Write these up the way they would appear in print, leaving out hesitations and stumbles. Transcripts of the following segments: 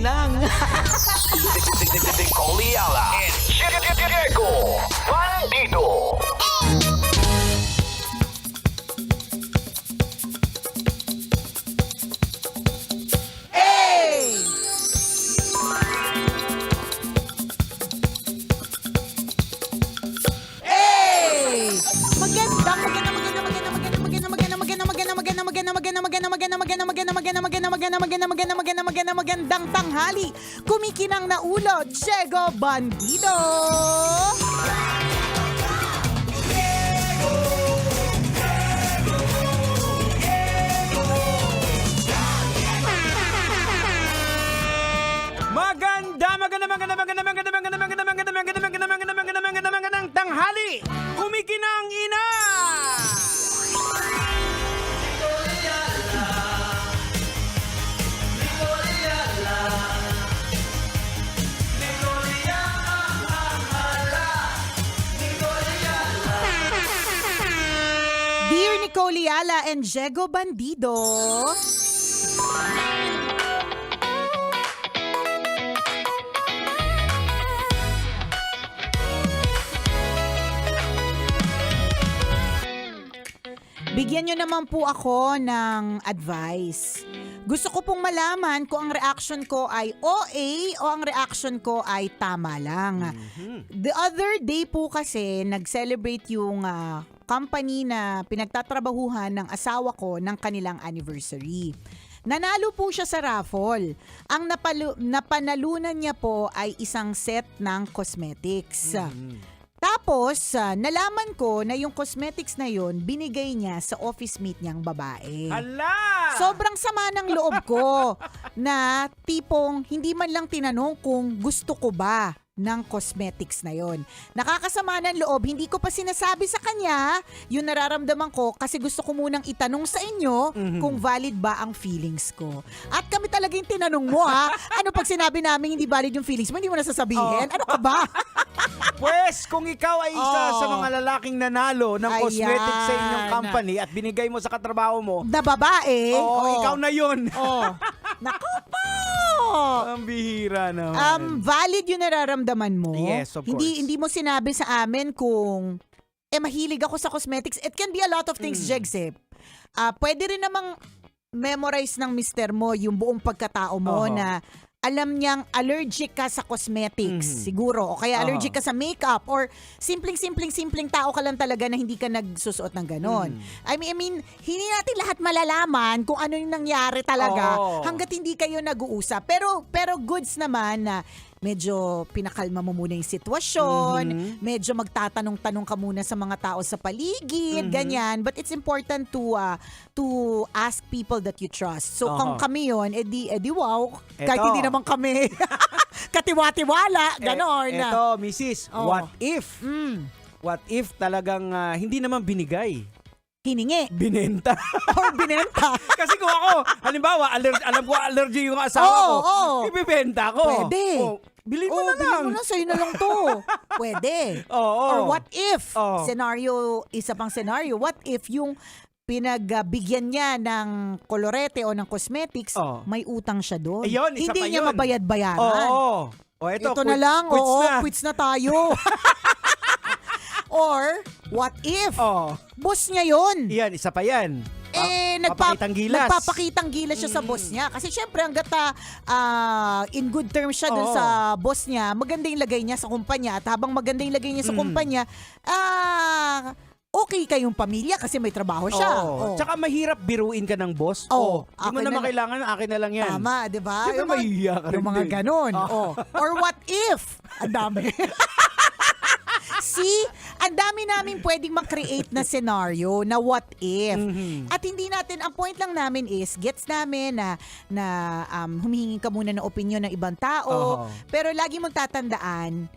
kumikinang. Nicole Ayala and Diego Bandido. Magandang tanghali. Kumikinang na ulo, Diego Bandido. Magandang tanghali. Kumikinang ina. Dear Nicole Ayala and Diego Bandido. Bigyan nyo naman po ako ng advice. Gusto ko pong malaman kung ang reaction ko ay OA o ang reaction ko ay tama lang. The other day po kasi nag-celebrate yung company na pinagtatrabahuhan ng asawa ko ng kanilang anniversary. Nanalo po siya sa raffle. Ang napanalunan niya po ay isang set ng cosmetics. Tapos, nalaman ko na yung cosmetics na yun, binigay niya sa office mate niyang babae. Hala! Sobrang sama ng loob ko na tipong hindi man lang tinanong kung gusto ko ba ng cosmetics na yon. Nakakasama ng loob, hindi ko pa sinasabi sa kanya yung nararamdaman ko kasi gusto ko munang itanong sa inyo kung valid ba ang feelings ko. At kami talaga yung tinanong mo ha. Ano pag sinabi namin hindi valid yung feelings mo, hindi mo nasasabihin? Ano ka ba? Pwes, kung ikaw ay isa sa mga lalaking nanalo ng Ayan. cosmetics sa inyong company at binigay mo sa katrabaho mo, Na babae. ikaw na yun. Naku po! Ang bihira naman. Valid yung nararamdaman mo. Yes, of course. Hindi mo sinabi sa amin kung mahilig ako sa cosmetics. It can be a lot of things, Jegs eh. Pwede rin namang memorize ng mister mo yung buong pagkatao mo na alam niyang allergic ka sa cosmetics, siguro. O kaya allergic ka sa makeup or simpleng tao ka lang talaga na hindi ka nagsusuot ng ganon. I mean, hindi natin lahat malalaman kung ano yung nangyari talaga hanggat hindi kayo nag-uusap. Pero goods naman na medyo pinakalma mo muna yung sitwasyon, medyo magtatanong-tanong ka muna sa mga tao sa paligid, ganyan. But it's important to ask people that you trust. So kung kami yun, edi wow, kahit hindi naman kami katiwa-tiwala, ganon. Eto, Mrs., what if talagang hindi naman binigay? Hiningi. Binenta. Or binenta. Kasi kung ako, halimbawa, alam ko allergy yung asawa ko, ibibenta ko. Pwede. Bili mo na lang. Bili mo na, sa'yo na lang to. Pwede. Or what if, isa pang scenario, what if yung pinagbigyan niya ng kolorete o ng cosmetics, may utang siya doon. Ayun, isa hindi pa niya yun. mabayad-bayaran. Ito na lang, quits quits na. na tayo. Or, what if, boss niya yun. Yan, isa pa yan. Papakitang gilas. Nagpapakitang gilas siya sa boss niya. Kasi syempre, hanggat in good terms siya dun sa boss niya, maganda yung lagay niya sa kumpanya. At habang maganda yung lagay niya sa kumpanya, okay kayong pamilya kasi may trabaho siya. Tsaka mahirap biruin ka ng boss. Hindi mo naman kailangan, akin na lang yan. Tama, di ba? Siyempre mahihiya ka rin yung mga din. ganon. Or what if? Ang dami. See, ang dami namin pwedeng mag-create na scenario na what if. At hindi natin, ang point lang namin is, gets namin na humihingi ka muna ng opinion ng ibang tao, pero lagi mong tatandaan,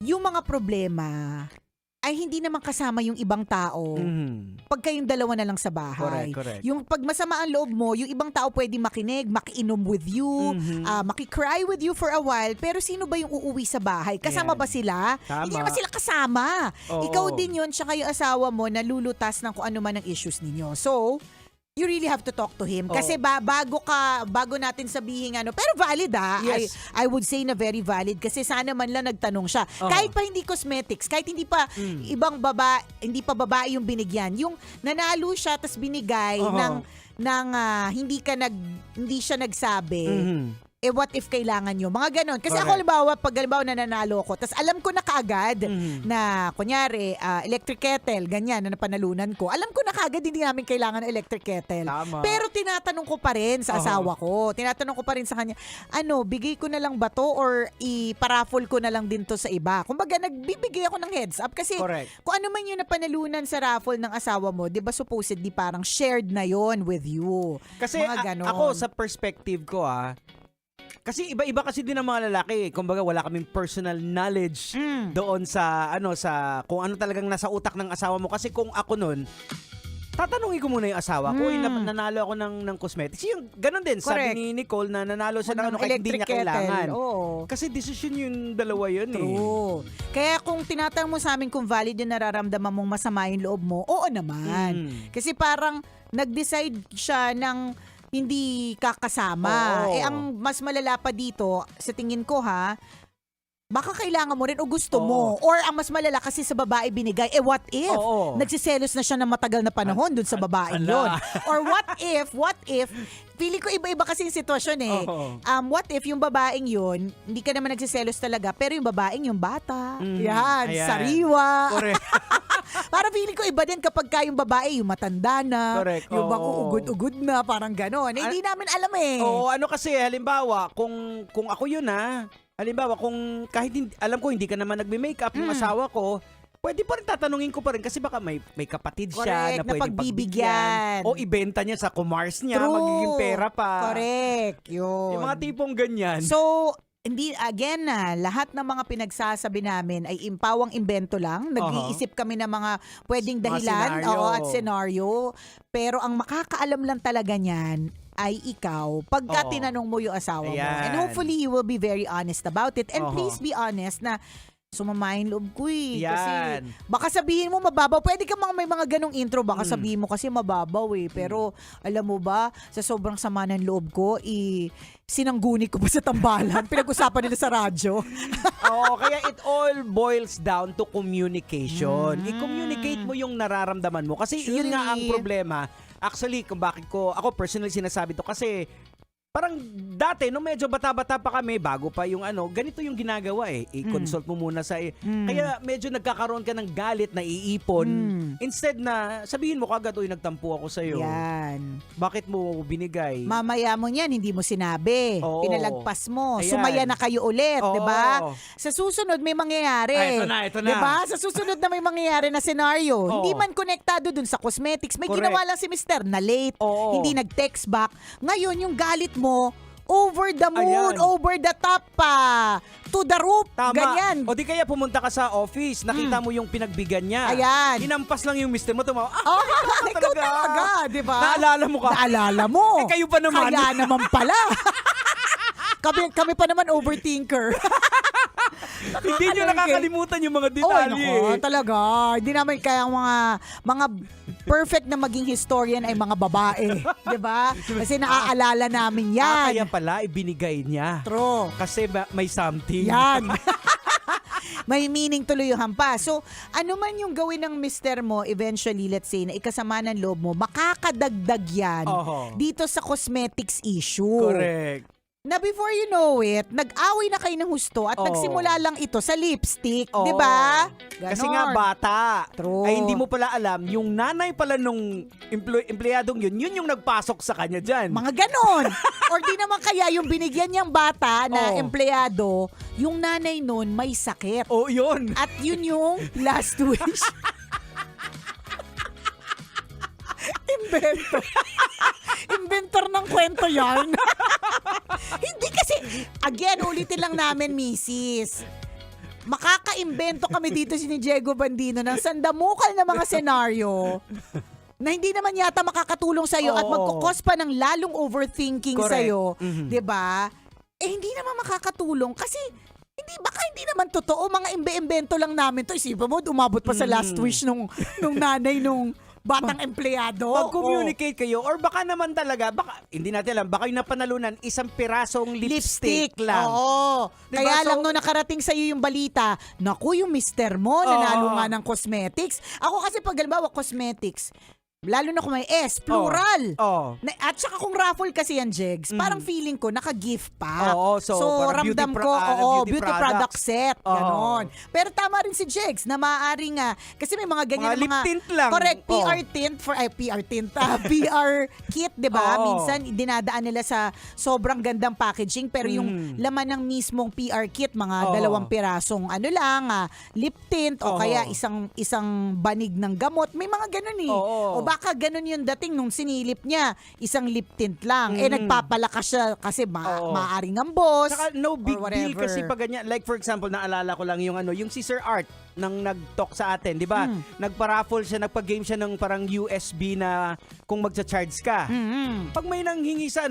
yung mga problema ay hindi naman kasama yung ibang tao pag kayong dalawa na lang sa bahay. Correct. Yung pag masama ang loob mo, yung ibang tao pwede makinig, makiinom with you, makikry with you for a while, pero sino ba yung uuwi sa bahay? Kasama ba sila? Tama. Hindi naman sila kasama. Oo. Ikaw din yun, tsaka yung asawa mo na lulutas ng kung ano man ang issues ninyo. So, you really have to talk to him. Oo. Kasi bago natin sabihin pero valid Yes. I would say na very valid kasi sana man lang nagtanong siya. Oo. Kahit pa hindi cosmetics, kahit hindi pa ibang hindi pa babae yung binigyan. Yung nanalo siya tas binigay Oo. ng hindi siya nagsabi. What if kailangan nyo? Mga ganon. Kasi ako, pag nananalo ako, tas alam ko na kaagad na, kunyari, electric kettle, ganyan, na napanalunan ko. Alam ko na kaagad hindi namin kailangan ng electric kettle. Tama. Pero tinatanong ko pa rin sa asawa ko. Tinatanong ko pa rin sa kanya, bigay ko na lang ba to or iparaffle ko na lang din to sa iba? Kumbaga, nagbibigay ako ng heads up kasi Correct. kung ano man yung napanalunan sa raffle ng asawa mo, di ba supposedly parang shared na yon with you. Kasi Mga ganon. ako sa perspective ko kasi iba-iba kasi din ang mga lalaki. Kumbaga wala kaming personal knowledge doon sa kung ano talagang nasa utak ng asawa mo. Kasi kung ako nun, tatanungin ko muna yung asawa ko, nanalo ako ng cosmetics. Yung ganun din, Correct. sabi ni Nicole na nanalo siya ng kahit hindi niya electric kailangan. kettle. Oo. Kasi decision yung dalawa yun True. Kaya kung tinatanong mo sa amin kung valid yung nararamdaman mong masama yung loob mo, oo naman. Kasi parang nag-decide siya ng hindi kakasama. Oo. Ang mas malala pa dito, sa tingin ko baka kailangan mo rin o gusto mo. Or ang mas malala kasi sa babae binigay, what if? Oo. Nagsiselos na siya ng matagal na panahon dun sa babae yun. Or what if, pili ko iba-iba kasi yung sitwasyon Oo. What if yung babaeng yun, hindi ka naman nagsiselos talaga, pero yung babaeng yung bata. Yan, Ayan. sariwa. Correct. Para feeling ko iba din kapag yung babae yung matanda na, Correct. yung bang Oo. uugod-ugod na, parang gano'n. Hindi namin alam Oo, kasi halimbawa, kung ako yun halimbawa, kung kahit alam ko hindi ka naman nagme-makeup yung asawa ko, pwede pa rin tatanungin ko pa rin kasi baka may kapatid siya Correct, na pwedeng pagbibigyan. pagbigyan. O ibenta niya sa commerce niya, True. magiging pera pa. Correct. Yun. Yung mga tipong ganyan. So, lahat ng mga pinagsasabi namin ay impawang imbento lang. Nag-iisip kami ng mga pwedeng Mga dahilan senaryo. at senaryo. Pero ang makakaalam lang talaga niyan ay ikaw pagka Oo. tinanong mo yung asawa mo. Ayan. And hopefully, you will be very honest about it. And Oo. please be honest na sumama yung loob ko Yan. Kasi baka sabihin mo mababaw. Pwede ka may mga ganong intro. Baka sabihin mo kasi mababaw Pero alam mo ba, sa sobrang sama ng loob ko, sinangguni ko pa sa tambalan. Pinag-usapan nila sa radyo. Oo, kaya it all boils down to communication. I-communicate mo yung nararamdaman mo. Kasi yun nga ang Truly. problema. Actually, kung bakit ako personally sinasabi to kasi parang dati, nung medyo bata-bata pa kami, bago pa yung ganito yung ginagawa I-consult mo muna sa Kaya medyo nagkakaroon ka ng galit na iipon. Instead na sabihin mo kagad, nagtampo ako sa'yo. Yan. Bakit mo binigay? Mamaya mo niyan, hindi mo sinabi. Oo. Pinalagpas mo. Ayan. Sumaya na kayo ulit, Oo. 'di ba? Sa susunod may mangyayari. Ito na. 'Di ba? Sa susunod na may mangyayari na senaryo. Oo. Hindi man konektado dun sa cosmetics. May Correct. ginawa lang si Mister na late, Oo. hindi nag-text back. Ngayon yung galit mo over the moon, Ayan. over the top pa. To the roof. Tama. Ganyan. O di kaya pumunta ka sa office, nakita mo yung pinagbigan niya. Ayan. Hinampas lang yung mister mo, tumawa. Oh, ikaw talaga, 'di ba? Naalala mo ka? Naalala mo. Kayo pa naman. Kaya naman pala. kami pa naman overthinker. Hindi nyo nakakalimutan yung mga Oh, detalye. nako, talaga. Hindi naman kaya ang mga perfect na maging historian ay mga babae. 'Di ba? Kasi naaalala namin yan. Kaya pala, ibinigay niya. True. Kasi may something. Yan. May meaning tuloy yung hampas. So, ano man yung gawin ng mister mo, eventually, let's say, na ikasama ng loob mo, makakadagdag yan Oho. dito sa cosmetics issue. Correct. Na before you know it, nag-away na kayo ng husto at Oo. nagsimula lang ito sa lipstick, Oo. di ba? Kasi nga bata. True. Ay hindi mo pala alam, yung nanay pala nung empleyadong yun yung nagpasok sa kanya dyan. Mga ganon. Or di naman kaya yung binigyan niyang bata na Oo. empleyado, yung nanay nun may sakit. Oh, yun. At yun yung last wish. Invento. Inventor ng kwento yan. Hindi kasi, again, ulitin lang namin, misis. Makaka-invento kami dito si Diego Bandino ng sandamukal na mga senaryo na hindi naman yata makakatulong sa'yo at Oo. magkukos pa ng lalong overthinking Correct. sa'yo. Mhm. 'Di ba? Hindi naman makakatulong kasi baka hindi naman totoo, mga imbe-imbento lang namin to. Isipin mo, umabot pa sa last wish nung nanay nung batang empleyado. Mag-communicate kayo or baka naman talaga, baka, hindi natin alam, baka yung napanalunan, isang pirasong lipstick lang. Oo. Diba? Kaya So- lang nung nakarating sa'yo yung balita, naku, yung mister mo, nanalo Oo. nga ng cosmetics. Ako kasi pag halimbawa cosmetics, lalo na kung may S, plural. Oh. At saka kung raffle kasi yan, Jegs, parang feeling ko naka-gift pa. Oo, so parang ramdam beauty ko, beauty beauty product products. set. Oo. Ganon. Pero tama rin si Jegs na maaaring nga, kasi may mga ganyan Mga lip tint lang. Correct, Oo. PR tint for, PR tint, PR kit, di ba? Oo. Minsan, dinadaan nila sa sobrang gandang packaging, pero yung laman ng mismong PR kit, mga Oo. 2 pirasong ano lang, lip tint, o Oo. kaya isang banig ng gamot. May mga ganun eh. Oo. O baka ganun yung dating nung sinilip niya, isang lip tint lang. Nagpapalakas siya kasi Oo. maaaring ang boss. Saka no big or deal whatever. kasi pag ganyan. Like for example, naalala ko lang yung si Sir Art nang nag-talk sa atin, di ba? Nagpa-raffle siya, nagpa-game siya ng parang USB na kung magcha-charge ka. Pag may nanghingi sa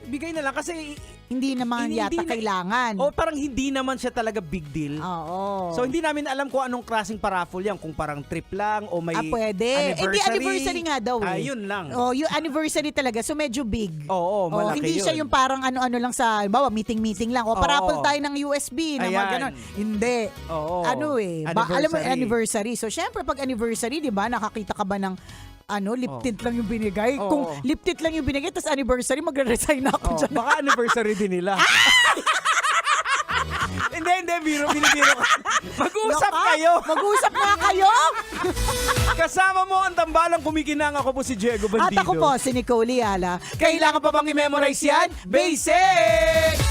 bigay na lang kasi Hindi naman Hindi yata na- kailangan. o parang hindi naman siya talaga big deal. Oo. So hindi namin alam kung anong klaseng pa-raffle yan, kung parang trip lang o may Pwede. anniversary. Anniversary nga daw eh. Ayun lang. Oh, yung anniversary talaga. So medyo big. Oo, malaki hindi siya yun. yung parang ano-ano lang sa, bawa meeting-meeting lang. O Oo. parapol tayo ng USB na mga Ayan. ganon. Hindi. Oo. Ano eh. Alam mo, anniversary. So syempre pag anniversary, di ba, nakakita ka ba ng lip tint lang yung binigay? Oo. Kung lip tint lang yung binigay, tapos anniversary, magre-resign na ako Oh, dyan. baka anniversary din nila. Hindi, binibiro ka. Mag-usap Naka, kayo. Mag-usap na kayo. Kasama mo ang tambalang kumikinang. Ako po si Diego Bandido. At ako po, si Nicole Yala. Kailangan pa bang i-memorize yan? Basic!